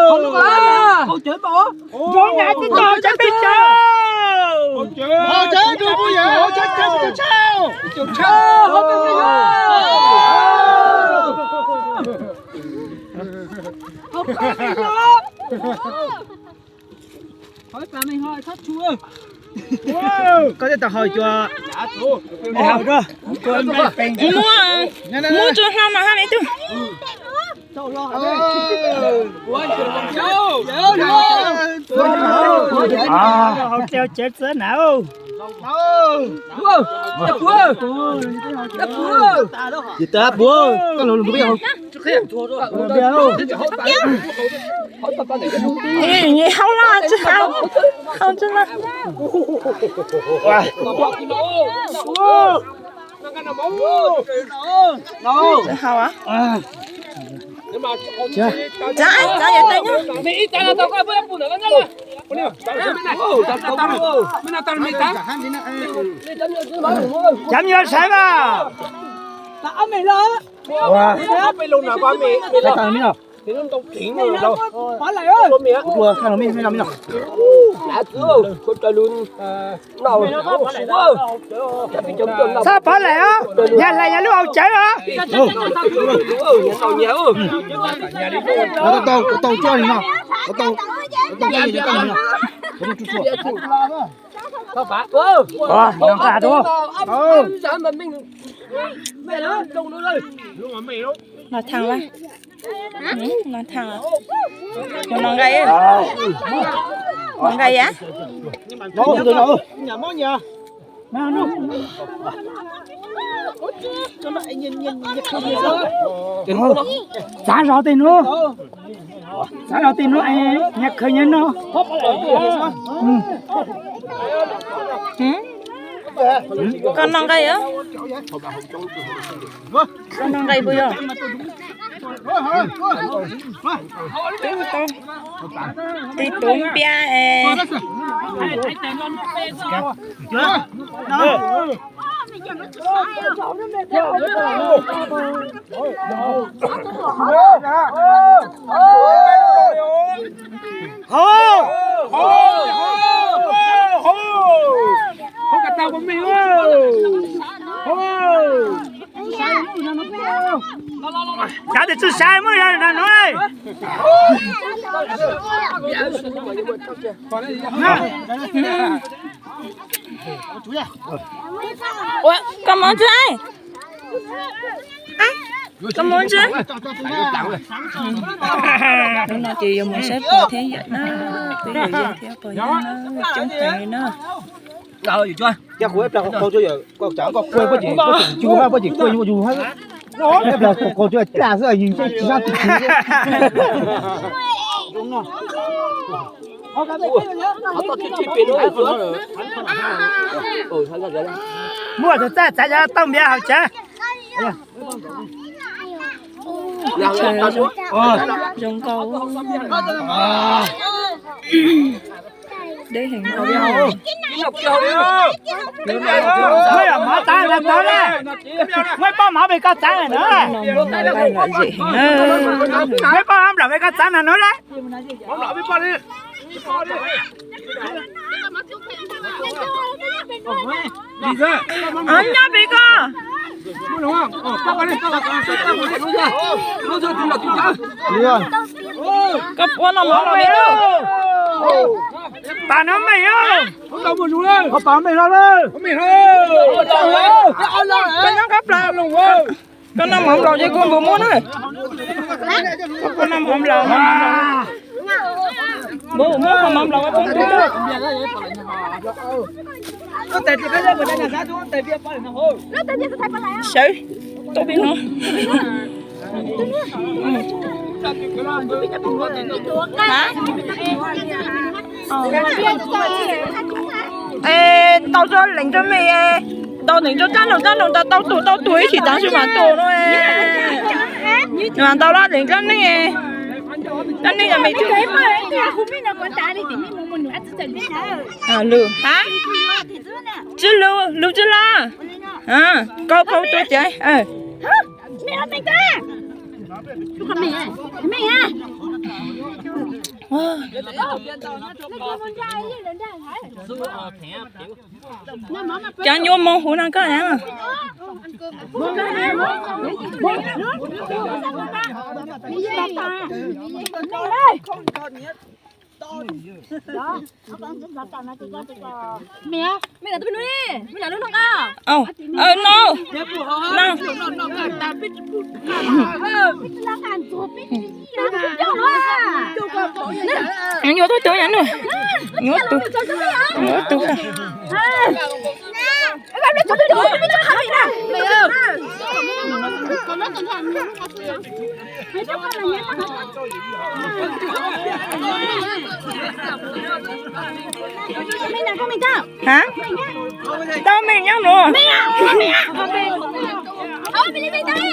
Không được à. Con chơi bỏ. Con nhà cái trò chơi biết chơi. Con chơi. Con chơi được bao giờ? Con chơi chơi. Chơi. Không biết gì không có gì đâu. Hỏi bà mình hỏi thắt chua. Có thể tao hỏi chưa? Hỏi rồi. Mua cho sao mà hai mấy tu. Không treo chết thế nào? Gì ta bố? Con lùn biết không? Gì không lo chứ không. Không chứ lo. Hào á? Dạ anh, cho vậy tay nhá. Mày ít tay là tao coi với em phụ nữ nhá. Chấm vô sai mà. Ta mày lo. Wow. Mày luôn nào qua mày. Cái thằng mình nào? Thì nó tao kín rồi đâu. Phải lại ơi. Con mẹ. Ủa, thằng mình nào? Đã chưa? Con tao luôn. Nào. Sao phải lại á? Nhà này nhà lúc ông chạy hả? Tao nhớ. Tao cho đi nào. Tao cho đi cho tao nào. Sao phải? Đang cả đúng không? Sao mà mình mẹ đó lông nó đây. Lông mà mày đó. Nó thằng lên. Nó thằng à? Nó gầy á? Nó gầy á? Nó từ đâu? Nhà món nhà. Nào nó. Cho nó nhìn không gì đó. Sáng rõ tiền nó. Sáng rõ tiền nó ai nhặt khơi nhân nó. Con non gầy á? Con non gầy bây giờ? Tí tốn bia ê. Không cả tao của mình ơi. Chả để chứ sai mới ra nè nói. Ủa, con muốn chơi? Con muốn chơi? Nó chỉ muốn xếp vào thế vậy nó. Bây giờ dân theo vào dân nó. Trong thời nó. Đâu gì chưa? Chắc của em là con chưa giờ con chẳng có quên có gì chưa ha có gì quên nhưng mà dù hết. Em là con chưa là giờ nhìn thấy chỉ ra đúng không? Mua thì ta chạy ra tông bia hả cha? Dùng cầu. Để hình cầu mới là mở tay làm đó đấy mới bao mở về cái trái này nữa đây là gì mới bao âm là về cái trái này nữa đấy Bóng đỏ biết con đi. gì cơ anh nhá bị co Đúng không? Tao qua đây, tao qua đây, nó giờ tìm được chúng ta. đi rồi cấp quan nó mở rồi đâu bà nó mày ơi Không đâu mà xuống đây. có bà mày lo đây Có mình thôi. con nó cấp là con nó mở rồi cho con bố muốn ơi con nó mở rồi bố muốn không mở rồi con tôi nó tệ thì cái gì mà đây là giá chú tệ bia phải nó hôi sợ tôi biết nó hả ê tao cho lệnh cho mày tao lệnh cho chăn đồng tao tuổi chỉ tao chỉ mà tổ thôi mà tao là lệnh cho này là mày chưa à lừa hả chưa lừa chưa la à câu tôi chơi mẹ ơi mày ta chú con mẹ à Chả nhôm mông hú nào cái nhá. mẹ là tôi nuôi đi mẹ là nuôi nó à Oh, no. No. Anh vô tôi nhắn rồi. Nhốt tôi. Nhốt tôi. Hả? Đâu mình nhau rồi. Thôi mình đi đây.